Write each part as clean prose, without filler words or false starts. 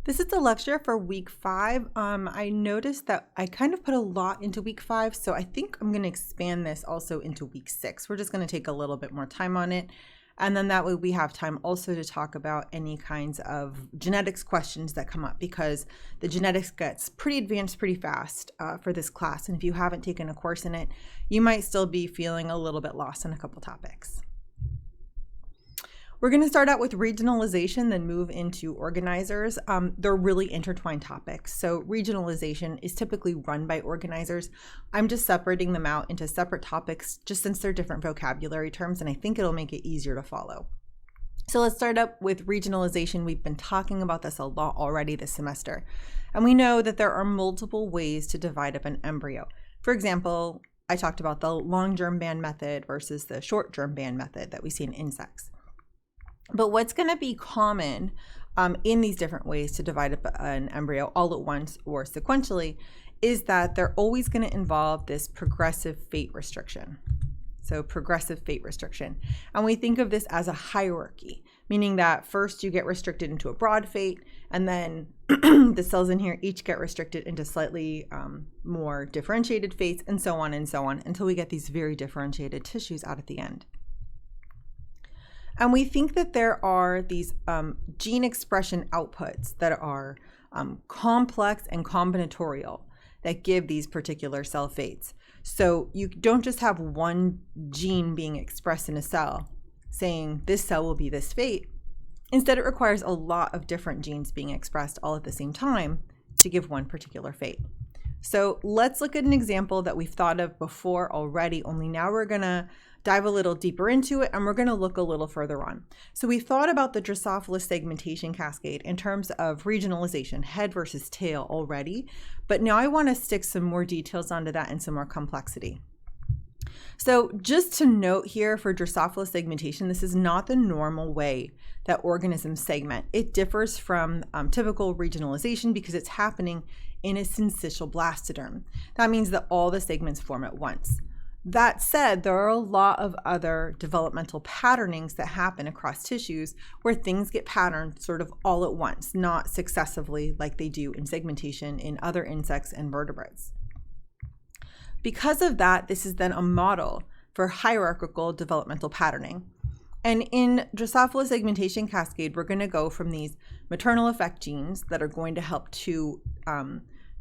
This is the lecture for week 5. I noticed that I kind of put a lot into week 5, so I think I'm going to expand this also into week 6. We're just going to take a little bit more time on it, and then that way we have time also to talk about any kinds of genetics questions that come up, because the genetics gets pretty advanced pretty fast for this class, and if you haven't taken a course in it, you might still be feeling a little bit lost in a couple topics. We're going to start out with regionalization, then move into organizers. They're really intertwined topics. So regionalization is typically run by organizers. I'm just separating them out into separate topics just since they're different vocabulary terms, and I think it'll make it easier to follow. So let's start up with regionalization. We've been talking about this a lot already this semester, and we know that there are multiple ways to divide up an embryo. For example, I talked about the long germ band method versus the short germ band method that we see in insects. But what's going to be common in these different ways to divide up an embryo all at once or sequentially is that they're always going to involve this progressive fate restriction. So progressive fate restriction. And we think of this as a hierarchy, meaning that first you get restricted into a broad fate, and then the cells in here each get restricted into slightly more differentiated fates, and so on until we get these very differentiated tissues out at the end. And we think that there are these gene expression outputs that are complex and combinatorial that give these particular cell fates. So you don't just have one gene being expressed in a cell saying this cell will be this fate. Instead, it requires a lot of different genes being expressed all at the same time to give one particular fate. So let's look at an example that we've thought of before already, only now we're going to dive a little deeper into it, and we're going to look a little further on. So we thought about the Drosophila segmentation cascade in terms of regionalization, head versus tail already, but now I want to stick some more details onto that and some more complexity. So just to note here for Drosophila segmentation, this is not the normal way that organisms segment. It differs from typical regionalization because it's happening in a syncytial blastoderm. That means that all the segments form at once. That said, there are a lot of other developmental patternings that happen across tissues where things get patterned sort of all at once, not successively like they do in segmentation in other insects and vertebrates. Because of that, this is then a model for hierarchical developmental patterning. And in Drosophila segmentation cascade, we're going to go from these maternal effect genes that are going to help to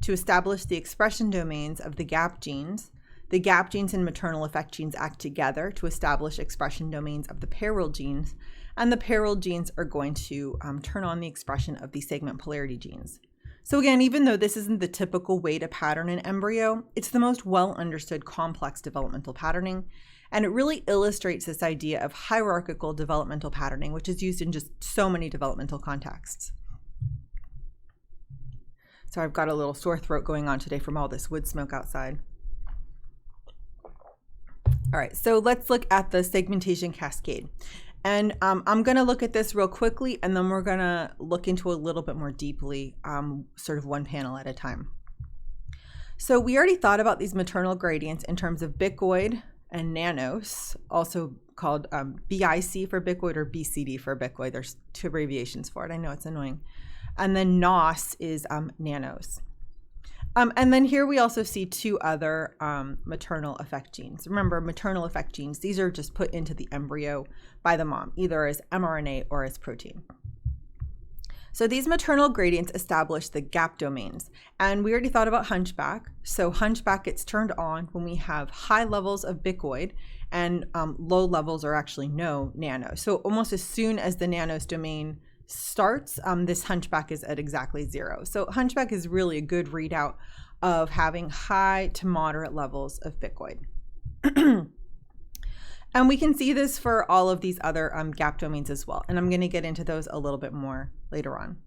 establish the expression domains of the gap genes. The gap genes and maternal effect genes act together to establish expression domains of the parallel genes, and the parallel genes are going to turn on the expression of the segment polarity genes. So again, even though this isn't the typical way to pattern an embryo, it's the most well understood complex developmental patterning, and it really illustrates this idea of hierarchical developmental patterning, which is used in just so many developmental contexts. So I've got a little sore throat going on today from all this wood smoke outside. All right, so let's look at the segmentation cascade. And I'm going to look at this real quickly, and then we're going to look into a little bit more deeply, sort of one panel at a time. So we already thought about these maternal gradients in terms of bicoid and nanos, also called BIC for bicoid or BCD for bicoid. There's 2 abbreviations for it. I know it's annoying. And then NOS is nanos. And then here we also see 2 other maternal effect genes. Remember, maternal effect genes, these are just put into the embryo by the mom, either as mRNA or as protein. So these maternal gradients establish the gap domains. And we already thought about hunchback. So hunchback gets turned on when we have high levels of bicoid and low levels or actually no nanos. So almost as soon as the nanos domain starts, this hunchback is at exactly 0. So hunchback is really a good readout of having high to moderate levels of bicoid. And we can see this for all of these other gap domains as well. And I'm going to get into those a little bit more later on.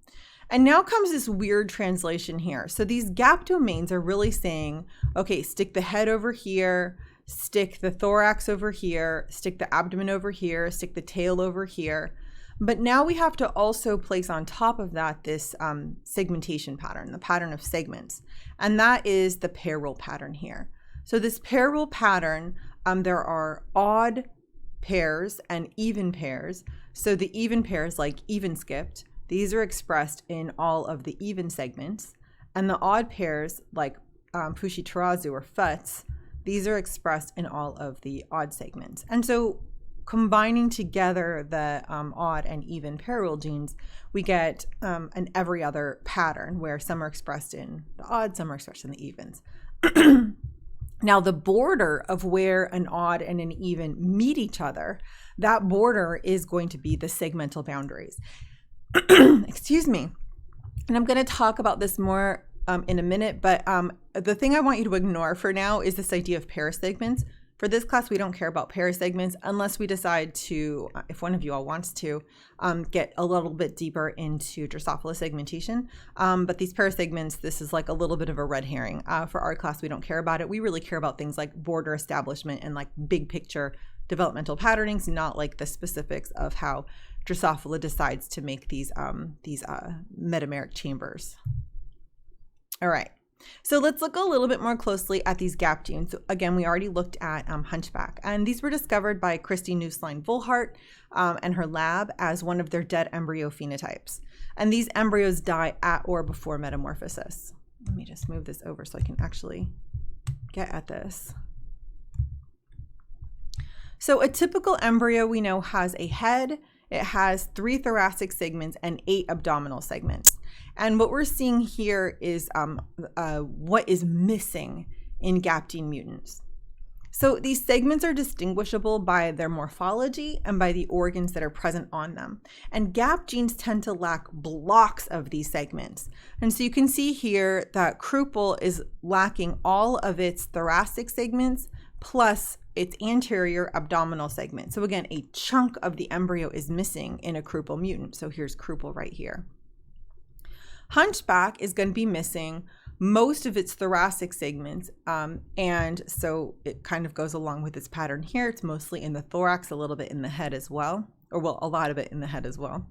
And now comes this weird translation here. So these gap domains are really saying, okay, stick the head over here, stick the thorax over here, stick the abdomen over here, stick the tail over here. But now we have to also place on top of that this segmentation pattern, the pattern of segments. And that is the pair rule pattern here. So this pair rule pattern, there are odd pairs and even pairs. So the even pairs like even skipped, these are expressed in all of the even segments. And the odd pairs, like Pushitarazu or Futs, these are expressed in all of the odd segments. And so combining together the odd and even parallel genes, we get an every other pattern where some are expressed in the odd, some are expressed in the evens. Now, the border of where an odd and an even meet each other, that border is going to be the segmental boundaries. Excuse me. And I'm going to talk about this more in a minute, but the thing I want you to ignore for now is this idea of parasegments. For this class, we don't care about parasegments unless we decide to, if one of you all wants to, get a little bit deeper into Drosophila segmentation. But these parasegments, this is like a little bit of a red herring. For our class, we don't care about it. We really care about things like border establishment and like big picture developmental patternings, not like the specifics of how Drosophila decides to make these metameric chambers. All right. So let's look a little bit more closely at these gap genes. So again, we already looked at hunchback, and these were discovered by Christy Neusline-Volhart and her lab as one of their dead embryo phenotypes. And these embryos die at or before metamorphosis. Let me just move this over so I can actually get at this. So a typical embryo we know has a head, it has 3 thoracic segments and 8 abdominal segments. And what we're seeing here is what is missing in gap gene mutants. So these segments are distinguishable by their morphology and by the organs that are present on them. And gap genes tend to lack blocks of these segments. And so you can see here that Krupel is lacking all of its thoracic segments plus its anterior abdominal segment. So again, a chunk of the embryo is missing in a Krupel mutant. So here's Krupel right here. Hunchback is going to be missing most of its thoracic segments, and so it kind of goes along with its pattern here. It's mostly in the thorax, a little bit in the head as well, or well, a lot of it in the head as well.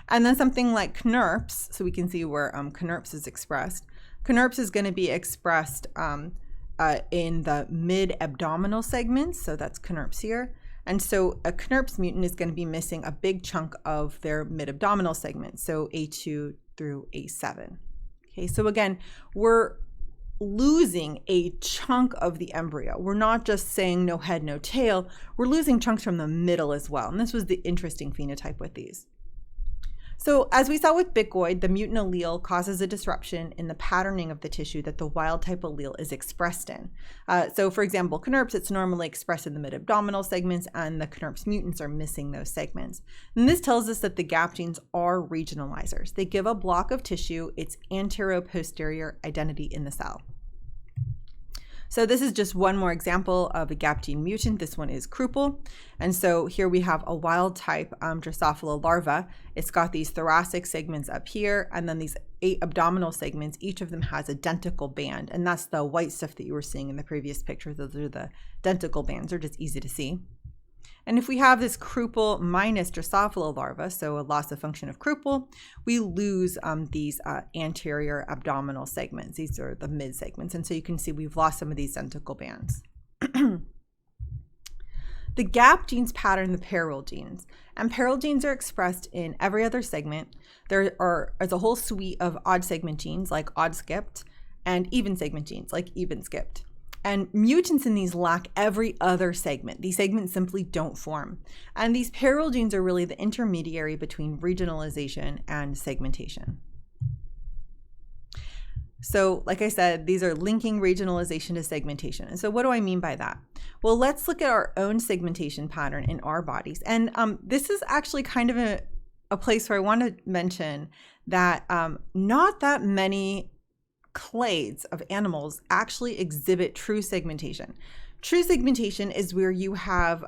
And then something like Knurps, so we can see where Knurps is expressed. Knurps is going to be expressed in the mid-abdominal segments, so that's Knurps here. And so a Knurps mutant is going to be missing a big chunk of their mid-abdominal segment, so A2 through A7. Okay, so again, we're losing a chunk of the embryo. We're not just saying no head, no tail. We're losing chunks from the middle as well. And this was the interesting phenotype with these. So as we saw with Bicoid, the mutant allele causes a disruption in the patterning of the tissue that the wild type allele is expressed in. So for example, Knurps, it's normally expressed in the mid-abdominal segments, and the Knurps mutants are missing those segments. And this tells us that the gap genes are regionalizers. They give a block of tissue its antero-posterior identity in the cell. So this is just one more example of a gap gene mutant. This one is Krupel. And so here we have a wild type Drosophila larva. It's got these thoracic segments up here, and then these 8 abdominal segments. Each of them has a denticle band, and that's the white stuff that you were seeing in the previous picture. Those are the denticle bands. They're just easy to see. And if we have this Krupel minus Drosophila larva, so a loss of function of Krupel, we lose these anterior abdominal segments. These are the mid segments. And so you can see we've lost some of these denticle bands. The gap genes pattern the parallel genes. And parallel genes are expressed in every other segment. There is a whole suite of odd segment genes like odd skipped and even segment genes like even skipped. And mutants in these lack every other segment. These segments simply don't form. And these parallel genes are really the intermediary between regionalization and segmentation. So like I said, these are linking regionalization to segmentation. And so what do I mean by that? Well, let's look at our own segmentation pattern in our bodies. And this is actually kind of a place where I want to mention that not that many clades of animals actually exhibit true segmentation. True segmentation is where you have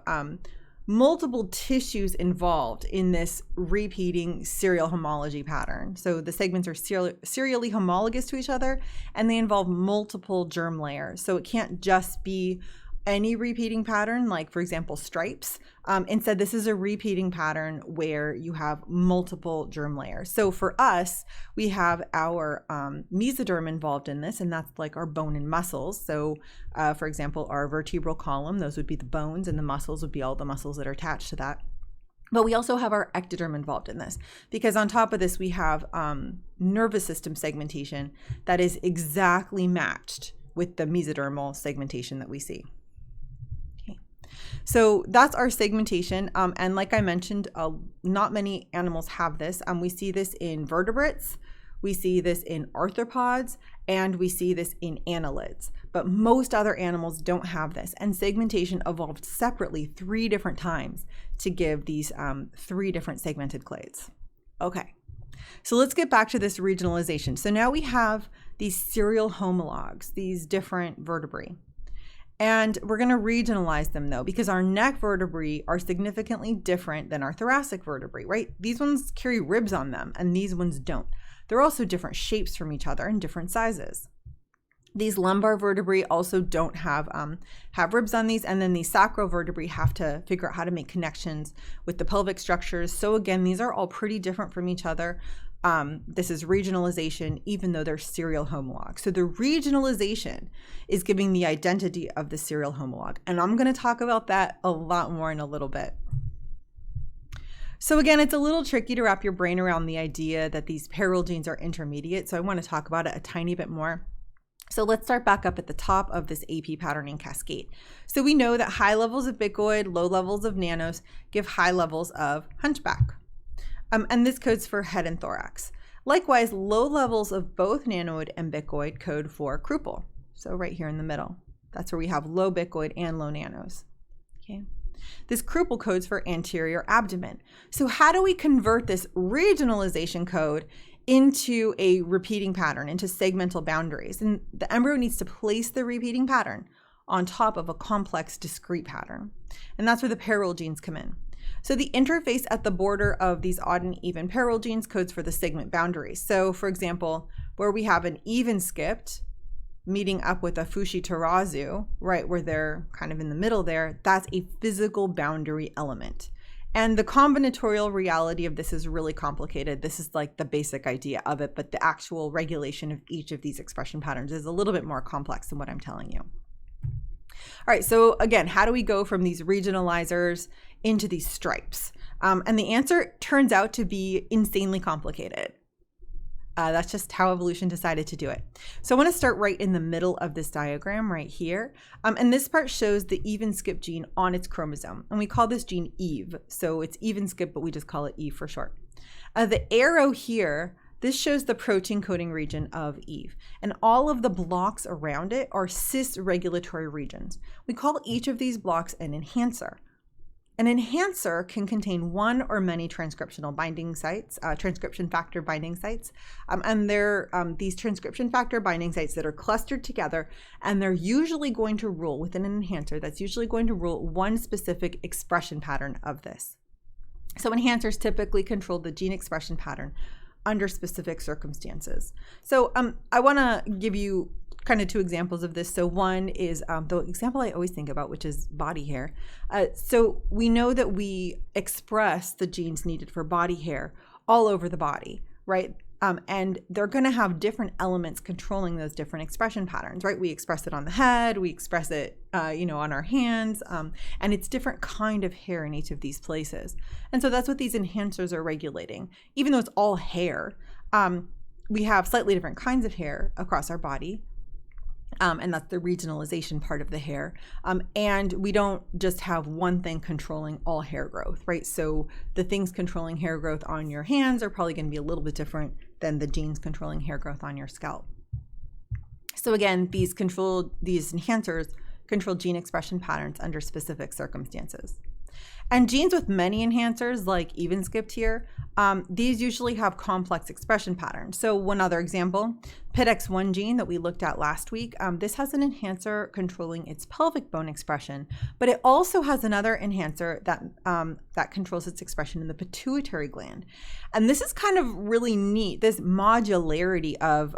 multiple tissues involved in this repeating serial homology pattern. So the segments are serially homologous to each other, and they involve multiple germ layers. So it can't just be any repeating pattern, like for example stripes. Instead, this is a repeating pattern where you have multiple germ layers. So for us, we have our mesoderm involved in this, and that's like our bone and muscles. So for example, our vertebral column, those would be the bones, and the muscles would be all the muscles that are attached to that. But we also have our ectoderm involved in this, because on top of this, we have nervous system segmentation that is exactly matched with the mesodermal segmentation that we see. Okay. So that's our segmentation. And like I mentioned, not many animals have this. We see this in vertebrates, we see this in arthropods, and we see this in annelids. But most other animals don't have this. And segmentation evolved separately 3 different times to give these 3 different segmented clades. Okay, so let's get back to this regionalization. So now we have these serial homologs, these different vertebrae. And we're going to regionalize them though, because our neck vertebrae are significantly different than our thoracic vertebrae, right? These ones carry ribs on them and these ones don't. They're also different shapes from each other and different sizes. These lumbar vertebrae also don't have ribs on these, and then these sacral vertebrae have to figure out how to make connections with the pelvic structures. So again, these are all pretty different from each other. This is regionalization, even though they're serial homologs. So the regionalization is giving the identity of the serial homolog, and I'm going to talk about that a lot more in a little bit. So again, it's a little tricky to wrap your brain around the idea that these parallel genes are intermediate, so I want to talk about it a tiny bit more. So let's start back up at the top of this AP patterning cascade. So we know that high levels of bicoid, low levels of nanos give high levels of hunchback. And this codes for head and thorax. Likewise, low levels of both nanoid and bicoid code for crouple. So right here in the middle, that's where we have low bicoid and low nanos. Okay. This crouple codes for anterior abdomen. So how do we convert this regionalization code into a repeating pattern, into segmental boundaries? And the embryo needs to place the repeating pattern on top of a complex discrete pattern. And that's where the parallel genes come in. So the interface at the border of these odd and even parallel genes codes for the segment boundaries. So for example, where we have an even skipped meeting up with a Fushi Terazu, right, where they're kind of in the middle there, that's a physical boundary element. And the combinatorial reality of this is really complicated. This is like the basic idea of it, but the actual regulation of each of these expression patterns is a little bit more complex than what I'm telling you. All right, so again, how do we go from these regionalizers into these stripes? And the answer turns out to be insanely complicated. That's just how evolution decided to do it. So I want to start right in the middle of this diagram right here. And this part shows the even skip gene on its chromosome. And we call this gene Eve. So it's even skip, but we just call it Eve for short. The arrow here, this shows the protein coding region of Eve. And all of the blocks around it are cis regulatory regions. We call each of these blocks an enhancer. An enhancer can contain one or many transcriptional binding sites, transcription factor binding sites, and they're these transcription factor binding sites that are clustered together, and they're usually going to rule within an enhancer. That's usually going to rule one specific expression pattern of this. So enhancers typically control the gene expression pattern under specific circumstances. So I want to give you kind of 2 examples of this. So one is the example I always think about, which is body hair. So we know that we express the genes needed for body hair all over the body, right? And they're going to have different elements controlling those different expression patterns, right? We express it on the head, we express it, on our hands, and it's different kind of hair in each of these places. And so that's what these enhancers are regulating. Even though it's all hair, we have slightly different kinds of hair across our body. And that's the regionalization part of the hair. And we don't just have one thing controlling all hair growth, right? So the things controlling hair growth on your hands are probably going to be a little bit different than the genes controlling hair growth on your scalp. So again, these enhancers control gene expression patterns under specific circumstances. And genes with many enhancers, like even skipped here, these usually have complex expression patterns. So one other example, PITX1 gene that we looked at last week, this has an enhancer controlling its pelvic bone expression, but it also has another enhancer that controls its expression in the pituitary gland. And this is kind of really neat. This modularity of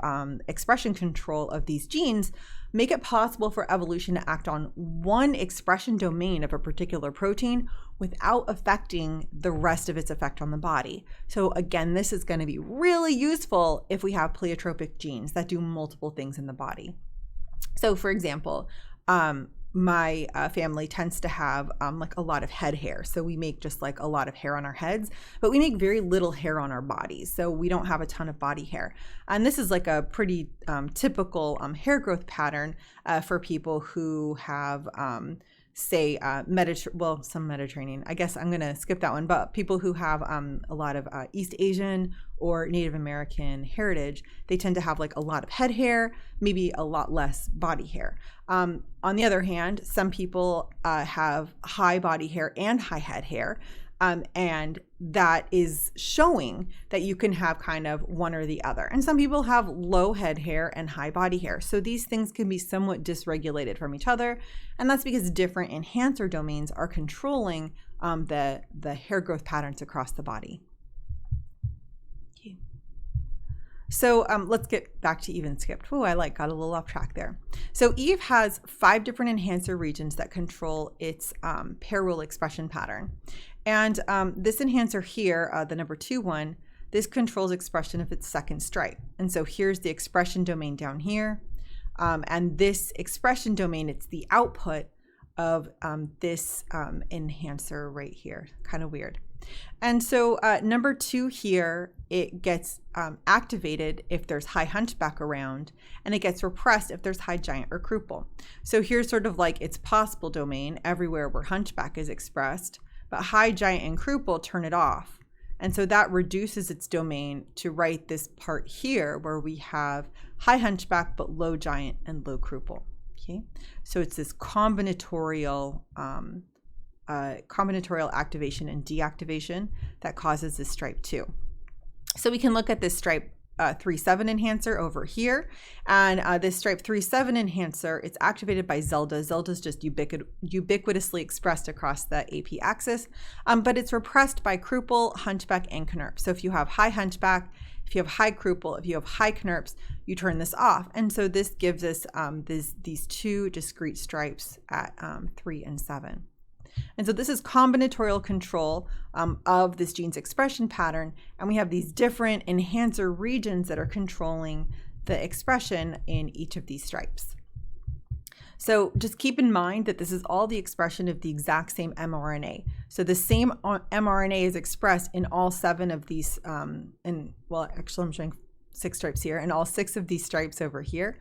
expression control of these genes make it possible for evolution to act on one expression domain of a particular protein without affecting the rest of its effect on the body. So again, this is going to be really useful if we have pleiotropic genes that do multiple things in the body. So for example, my family tends to have like a lot of head hair. So we make just like a lot of hair on our heads, but we make very little hair on our bodies. So we don't have a ton of body hair. And this is like a pretty typical hair growth pattern for people who have say some Mediterranean, I guess I'm going to skip that one, but people who have a lot of East Asian or Native American heritage, they tend to have like a lot of head hair, maybe a lot less body hair. On the other hand, some people have high body hair and high head hair. And that is showing that you can have kind of one or the other. And some people have low head hair and high body hair. So these things can be somewhat dysregulated from each other. And that's because different enhancer domains are controlling the hair growth patterns across the body. Okay. So let's get back to Eve and skipped. Oh, got a little off track there. So Eve has 5 different enhancer regions that control its pair rule expression pattern. And this enhancer here, the number 2 one, this controls expression of its second stripe. And so here's the expression domain down here. And this expression domain, it's the output of this enhancer right here. Kind of weird. And so number 2 here, it gets activated if there's high hunchback around, and it gets repressed if there's high giant or crouple. So here's sort of like its possible domain everywhere where hunchback is expressed, but high giant and crouple turn it off. And so that reduces its domain to right this part here where we have high hunchback but low giant and low crouple. Okay, so it's this combinatorial activation and deactivation that causes this stripe 2. So we can look at this stripe 3-7 enhancer over here, and this stripe 3-7 enhancer, it's activated by Zelda. Zelda is just ubiquitously expressed across the AP axis, but it's repressed by crouple, hunchback, and knurp. So if you have high hunchback, if you have high crouple, if you have high knurps, you turn this off. And so this gives us these 2 discrete stripes at 3 and 7. And so this is combinatorial control of this gene's expression pattern. And we have these different enhancer regions that are controlling the expression in each of these stripes. So just keep in mind that this is all the expression of the exact same mRNA. So the same mRNA is expressed in all 7 of these, well, actually I'm showing 6 stripes here, and all 6 of these stripes over here.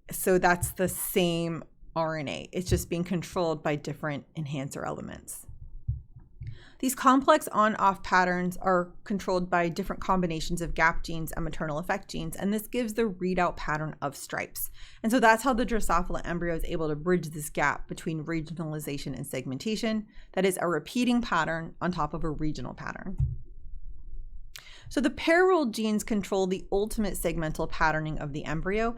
So that's the same RNA. It's just being controlled by different enhancer elements. These complex on-off patterns are controlled by different combinations of gap genes and maternal effect genes, and this gives the readout pattern of stripes. And so that's how the Drosophila embryo is able to bridge this gap between regionalization and segmentation. That is a repeating pattern on top of a regional pattern. So the pair rule genes control the ultimate segmental patterning of the embryo,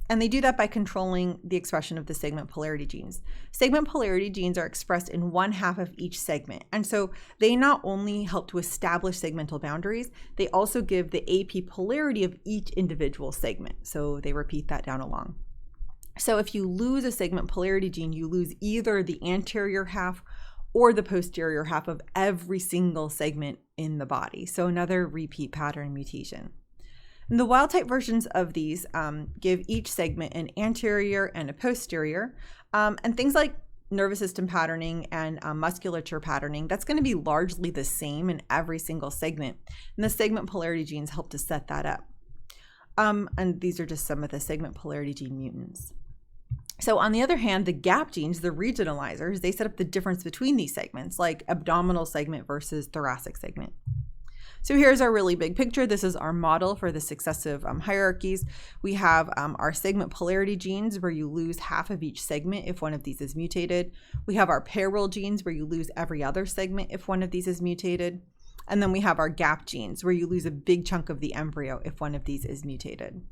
and they do that by controlling the expression of the segment polarity genes. Segment polarity genes are expressed in 1/2 of each segment, and so they not only help to establish segmental boundaries, they also give the AP polarity of each individual segment. So they repeat that down along. So if you lose a segment polarity gene, you lose either the anterior half or the posterior half of every single segment in the body. So another repeat pattern mutation. And the wild type versions of these give each segment an anterior and a posterior. And things like nervous system patterning and musculature patterning, that's going to be largely the same in every single segment. And the segment polarity genes help to set that up. And these are just some of the segment polarity gene mutants. So on the other hand, the gap genes, the regionalizers, they set up the difference between these segments, like abdominal segment versus thoracic segment. So here's our really big picture. This is our model for the successive hierarchies. We have our segment polarity genes, where you lose half of each segment if one of these is mutated. We have our pair rule genes, where you lose every other segment if one of these is mutated. And then we have our gap genes, where you lose a big chunk of the embryo if one of these is mutated.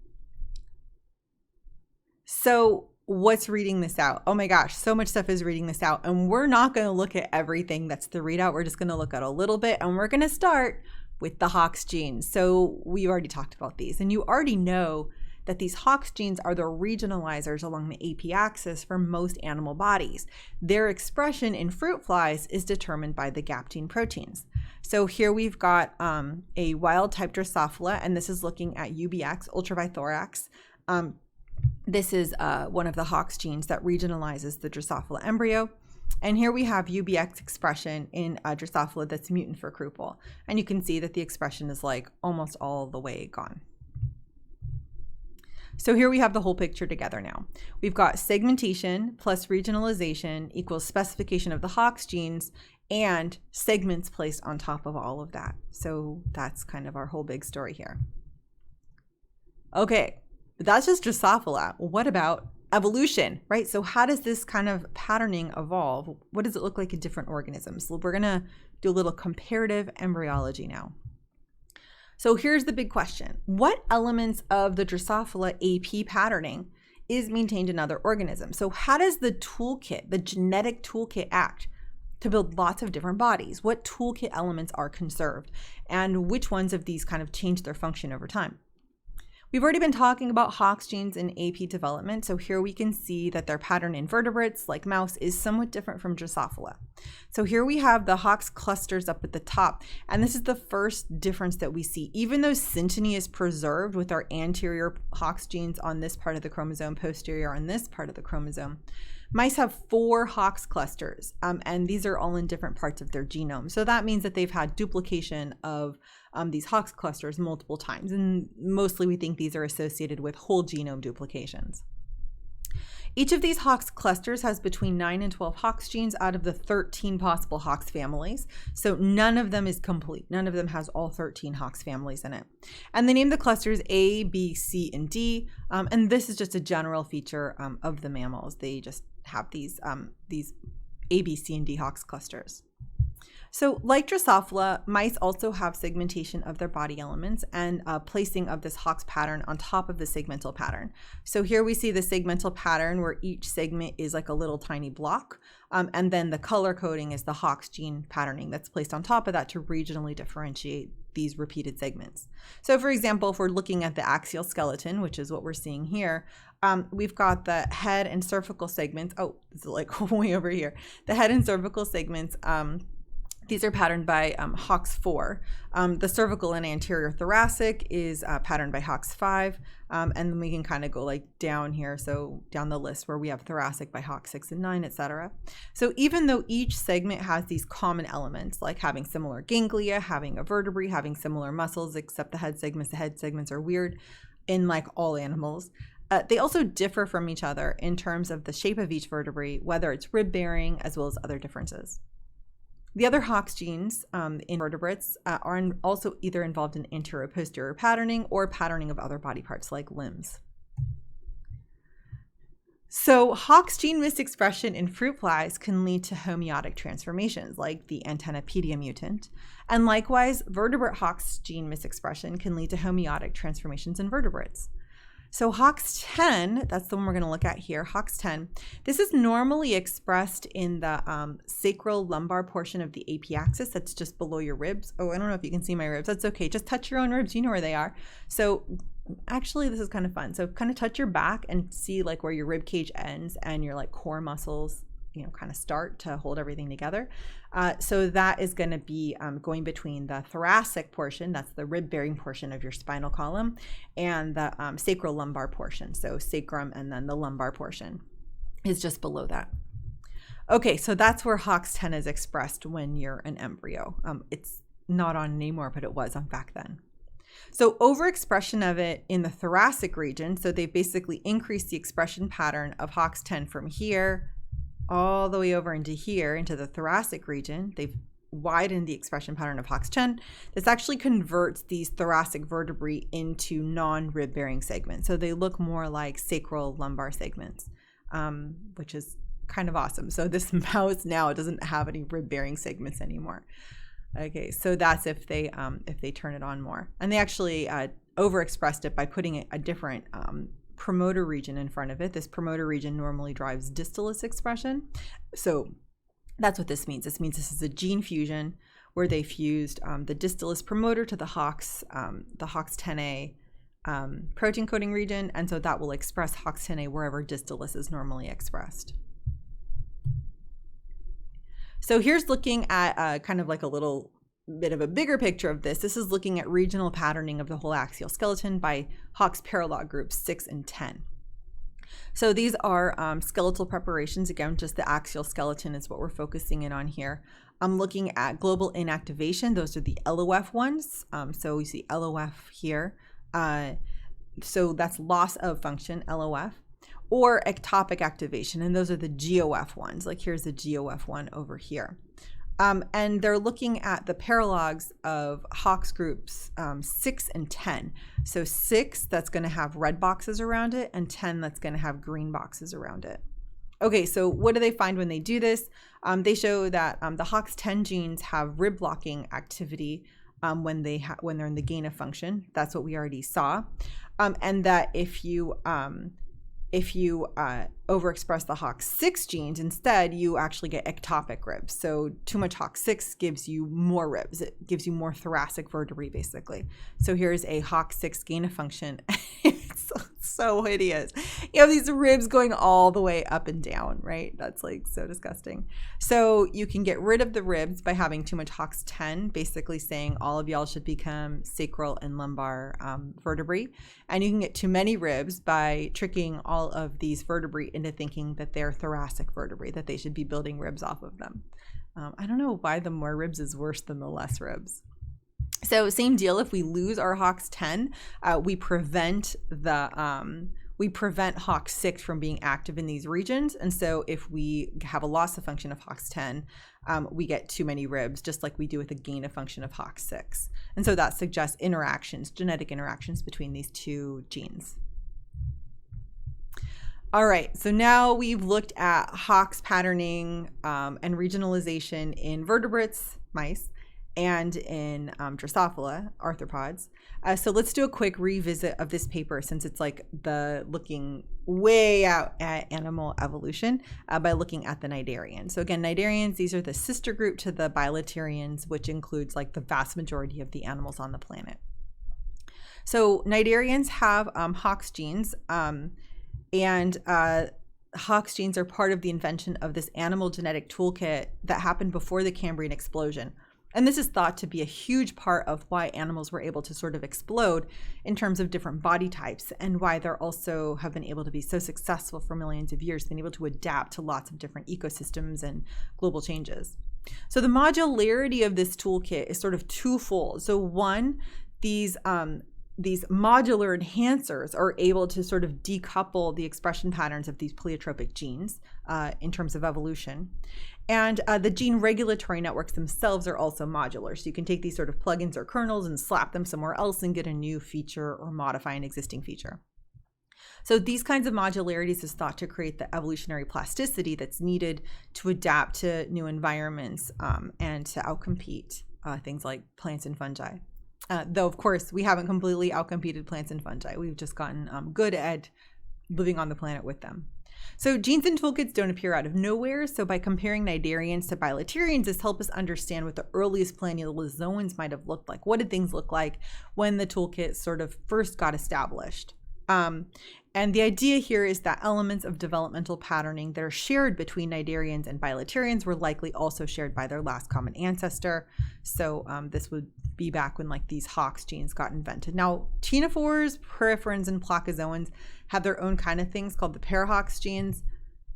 So what's reading this out? Oh my gosh, so much stuff is reading this out. And we're not going to look at everything that's the readout. We're just going to look at a little bit, and we're going to start with the Hox genes. So we already talked about these, and you already know that these Hox genes are the regionalizers along the AP axis for most animal bodies. Their expression in fruit flies is determined by the gap gene proteins. So here we've got a wild type Drosophila, and this is looking at UBX, ultravithorax. This is one of the Hox genes that regionalizes the Drosophila embryo. And here we have UBX expression in Drosophila that's mutant for Krupel. And you can see that the expression is like almost all the way gone. So here we have the whole picture together now. We've got segmentation plus regionalization equals specification of the Hox genes and segments placed on top of all of that. So that's kind of our whole big story here. Okay, but that's just Drosophila. What about evolution, right? So how does this kind of patterning evolve? What does it look like in different organisms? We're gonna do a little comparative embryology now. So here's the big question. What elements of the Drosophila AP patterning is maintained in other organisms? So how does the toolkit, the genetic toolkit act to build lots of different bodies? What toolkit elements are conserved? And which ones of these kind of change their function over time? We've already been talking about Hox genes in AP development, so here we can see that their pattern in vertebrates, like mouse, is somewhat different from Drosophila. So here we have the Hox clusters up at the top, and this is the first difference that we see. Even though synteny is preserved with our anterior Hox genes on this part of the chromosome, posterior on this part of the chromosome, mice have 4 Hox clusters, and these are all in different parts of their genome. So that means that they've had duplication of these Hox clusters multiple times, and mostly we think these are associated with whole genome duplications. Each of these Hox clusters has between 9 and 12 Hox genes out of the 13 possible Hox families. So none of them is complete. None of them has all 13 Hox families in it. And they name the clusters A, B, C, and D. And this is just a general feature of the mammals. They just have these A, B, C, and D Hox clusters. So like Drosophila, mice also have segmentation of their body elements and placing of this Hox pattern on top of the segmental pattern. So here we see the segmental pattern where each segment is like a little tiny block. And then the color coding is the Hox gene patterning that's placed on top of that to regionally differentiate these repeated segments. So for example, if we're looking at the axial skeleton, which is what we're seeing here, we've got the head and cervical segments. Oh, it's like way over here. The head and cervical segments, these are patterned by Hox4. The cervical and anterior thoracic is patterned by Hox5. And then we can kind of go like down here, so down the list where we have thoracic by Hox6 and 9, etc. So even though each segment has these common elements, like having similar ganglia, having a vertebrae, having similar muscles, except the head segments are weird in like all animals. They also differ from each other in terms of the shape of each vertebrae, whether it's rib-bearing, as well as other differences. The other Hox genes in vertebrates are also either involved in anterior-posterior patterning or patterning of other body parts like limbs. So Hox gene misexpression in fruit flies can lead to homeotic transformations like the Antennapedia mutant. And likewise, vertebrate Hox gene misexpression can lead to homeotic transformations in vertebrates. So Hox10, that's the one we're going to look at here, Hox10, this is normally expressed in the sacral lumbar portion of the AP axis that's just below your ribs. Oh, I don't know if you can see my ribs. That's okay. Just touch your own ribs. You know where they are. So actually, this is kind of fun. So kind of touch your back and see like where your rib cage ends and your like core muscles, you know, kind of start to hold everything together. So that is going to be going between the thoracic portion, that's the rib-bearing portion of your spinal column, and the sacral lumbar portion. So sacrum and then the lumbar portion is just below that. Okay, so that's where Hox10 is expressed when you're an embryo. It's not on anymore, but it was on back then. So overexpression of it in the thoracic region, so they basically increased the expression pattern of Hox10 from here all the way over into here, into the thoracic region. They've widened the expression pattern of Hox10. This actually converts these thoracic vertebrae into non-rib-bearing segments. So they look more like sacral lumbar segments, which is kind of awesome. So this mouse now doesn't have any rib-bearing segments anymore. Okay, so that's if they turn it on more. And they actually overexpressed it by putting a different promoter region in front of it. This promoter region normally drives distalis expression. So that's what this means. This means this is a gene fusion where they fused the distalis promoter to the Hox10A protein coding region. And so that will express Hox10A wherever distalis is normally expressed. So here's looking at kind of like a little bit of a bigger picture of this. This is looking at regional patterning of the whole axial skeleton by Hox paralog groups 6 and 10. So these are skeletal preparations. Again, just the axial skeleton is what we're focusing in on here. I'm looking at global inactivation. Those are the LOF ones. So we see LOF here. So that's loss of function, LOF, or ectopic activation. And those are the GOF ones. Like here's the GOF one over here. And they're looking at the paralogs of Hox groups 6 and 10. So 6, that's going to have red boxes around it, and 10, that's going to have green boxes around it. Okay, so what do they find when they do this? They show that the Hox 10 genes have rib blocking activity when they're in the gain of function. That's what we already saw. And that if you overexpress the Hox 6 genes, instead you actually get ectopic ribs. So too much Hox 6 gives you more ribs. It gives you more thoracic vertebrae, basically. So here's a Hox 6 gain of function. It's so hideous. You have these ribs going all the way up and down, right? That's like so disgusting. So you can get rid of the ribs by having too much Hox 10, basically saying all of y'all should become sacral and lumbar vertebrae. And you can get too many ribs by tricking all of these vertebrae into thinking that they're thoracic vertebrae, that they should be building ribs off of them. I don't know why the more ribs is worse than the less ribs. So same deal, if we lose our Hox 10, we prevent Hox 6 from being active in these regions. And so if we have a loss of function of Hox 10, we get too many ribs, just like we do with a gain of function of Hox 6. And so that suggests interactions, genetic interactions between these two genes. All right, so now we've looked at Hox patterning and regionalization in vertebrates, mice, and in Drosophila, arthropods. So let's do a quick revisit of this paper, since it's like looking way out at animal evolution by looking at the Cnidarians. So again, Cnidarians, these are the sister group to the bilaterians, which includes like the vast majority of the animals on the planet. So Cnidarians have Hox genes, and Hox genes are part of the invention of this animal genetic toolkit that happened before the Cambrian explosion. And this is thought to be a huge part of why animals were able to sort of explode in terms of different body types, and why they're also have been able to be so successful for millions of years, been able to adapt to lots of different ecosystems and global changes. So the modularity of this toolkit is sort of twofold. So one, these modular enhancers are able to sort of decouple the expression patterns of these pleiotropic genes in terms of evolution. And the gene regulatory networks themselves are also modular. So you can take these sort of plugins or kernels and slap them somewhere else and get a new feature or modify an existing feature. So these kinds of modularities is thought to create the evolutionary plasticity that's needed to adapt to new environments and to outcompete things like plants and fungi. Though, of course, we haven't completely outcompeted plants and fungi. We've just gotten good at living on the planet with them. So genes and toolkits don't appear out of nowhere. So by comparing Cnidarians to bilaterians, this helps us understand what the earliest Planeozoans might have looked like. What did things look like when the toolkit sort of first got established? And the idea here is that elements of developmental patterning that are shared between Cnidarians and bilaterians were likely also shared by their last common ancestor. So this would be back when like these Hox genes got invented. Now, ctenophores, puriferans, and placozoans have their own kind of things called the parahox genes.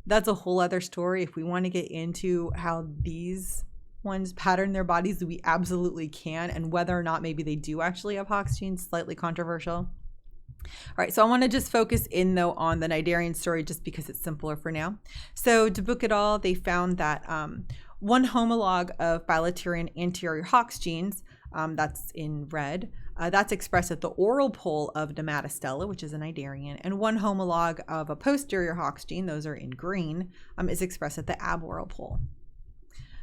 That's a whole other story. If we want to get into how these ones pattern their bodies, we absolutely can, and whether or not maybe they do actually have Hox genes, slightly controversial. All right, so I want to just focus in though on the Cnidarian story just because it's simpler for now. So Dubuc et al., they found that one homolog of bilaterian anterior Hox genes, that's in red, that's expressed at the oral pole of Nematostella, which is a Cnidarian, and one homolog of a posterior Hox gene, those are in green, is expressed at the aboral pole.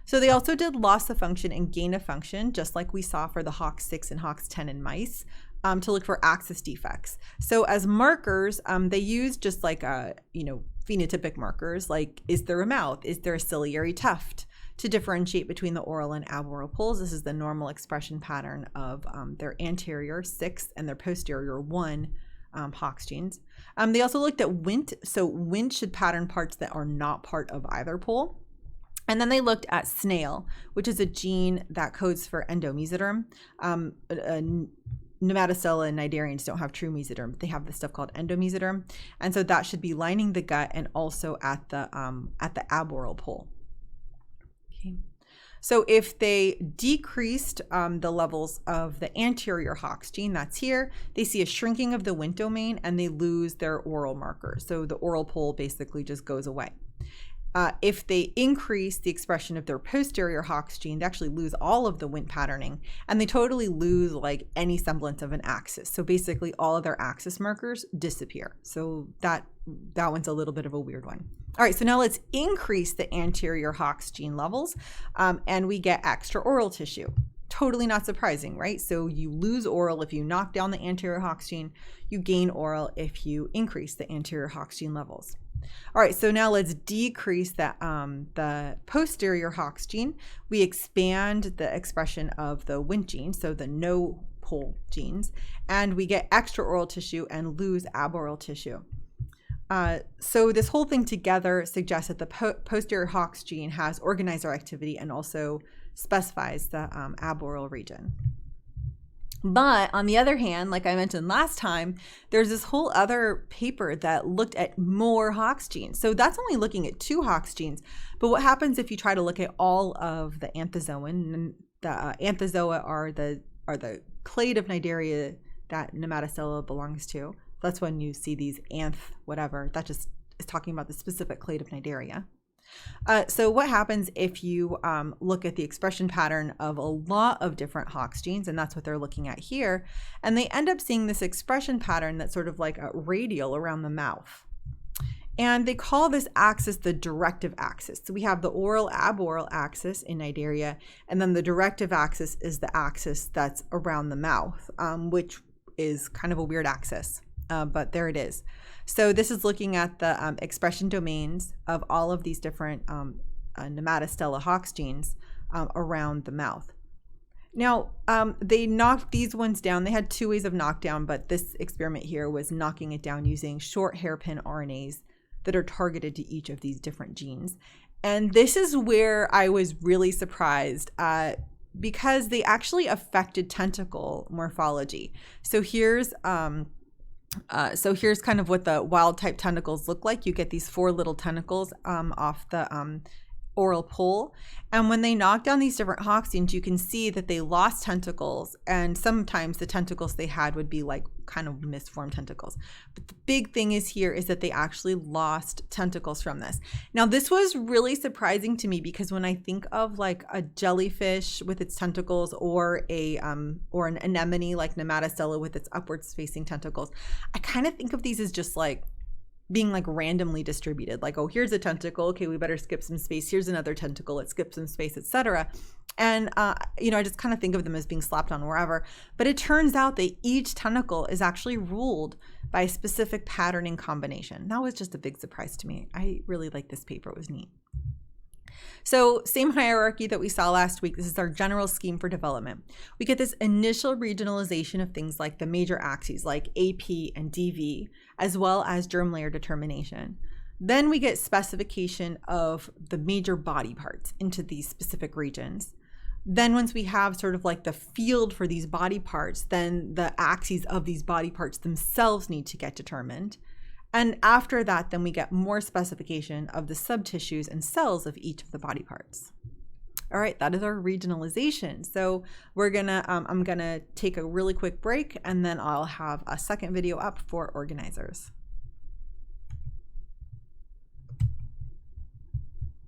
So they also did loss of function and gain of function, just like we saw for the Hox 6 and Hox 10 in mice, to look for axis defects. So as markers, they used just like phenotypic markers, like is there a mouth, is there a ciliary tuft, to differentiate between the oral and aboral poles. This is the normal expression pattern of their anterior 6 and their posterior 1 Hox genes. They also looked at Wnt. So Wnt should pattern parts that are not part of either pole. And then they looked at snail, which is a gene that codes for endomesoderm. Nematocella and Cnidarians don't have true mesoderm, but they have this stuff called endomesoderm, and so that should be lining the gut and also at the aboral pole. Okay. So if they decreased the levels of the anterior Hox gene, that's here, they see a shrinking of the Wnt domain and they lose their oral marker. So the oral pole basically just goes away. If they increase the expression of their posterior Hox gene, they actually lose all of the Wnt patterning, and they totally lose like any semblance of an axis. So basically all of their axis markers disappear. So that one's a little bit of a weird one. All right, so now let's increase the anterior Hox gene levels, and we get extra oral tissue. Totally not surprising, right? So you lose oral if you knock down the anterior Hox gene, you gain oral if you increase the anterior Hox gene levels. All right, so now let's decrease the posterior Hox gene. We expand the expression of the Wnt gene, so the no pole genes, and we get extra oral tissue and lose aboral tissue. So this whole thing together suggests that the posterior Hox gene has organizer activity and also specifies the aboral region. But on the other hand, like I mentioned last time, there's this whole other paper that looked at more Hox genes. So that's only looking at 2 Hox genes. But what happens if you try to look at all of the anthozoan? And the anthozoa are the clade of Cnidaria that Nematocella belongs to. That's when you see these whatever. That just is talking about the specific clade of Cnidaria. So what happens if you look at the expression pattern of a lot of different Hox genes, and that's what they're looking at here, and they end up seeing this expression pattern that's sort of like a radial around the mouth. And they call this axis the directive axis. So we have the oral aboral axis in Cnidaria, and then the directive axis is the axis that's around the mouth, which is kind of a weird axis, but there it is. So this is looking at the expression domains of all of these different Nematostella Hox genes around the mouth. Now, they knocked these ones down. They had 2 ways of knockdown, but this experiment here was knocking it down using short hairpin RNAs that are targeted to each of these different genes. And this is where I was really surprised because they actually affected tentacle morphology. So here's kind of what the wild type tentacles look like. You get these 4 little tentacles off the oral pole. And when they knock down these different Hox genes, you can see that they lost tentacles. And sometimes the tentacles they had would be like kind of misformed tentacles. But the big thing is here is that they actually lost tentacles from this. Now, this was really surprising to me because when I think of like a jellyfish with its tentacles or an anemone like Nematocella with its upwards facing tentacles, I kind of think of these as just like being like randomly distributed, like, oh, here's a tentacle, okay, we better skip some space, here's another tentacle, let's skip some space, etc. And you know, I just kind of think of them as being slapped on wherever. But it turns out that each tentacle is actually ruled by a specific patterning combination. That was just a big surprise to me. I really like this paper, it was neat. So same hierarchy that we saw last week. This is our general scheme for development. We get this initial regionalization of things like the major axes like AP and DV, as well as germ layer determination. Then we get specification of the major body parts into these specific regions. Then once we have sort of like the field for these body parts, then the axes of these body parts themselves need to get determined. And after that, then we get more specification of the subtissues and cells of each of the body parts. All right, that is our regionalization. So I'm gonna take a really quick break and then I'll have a second video up for organizers.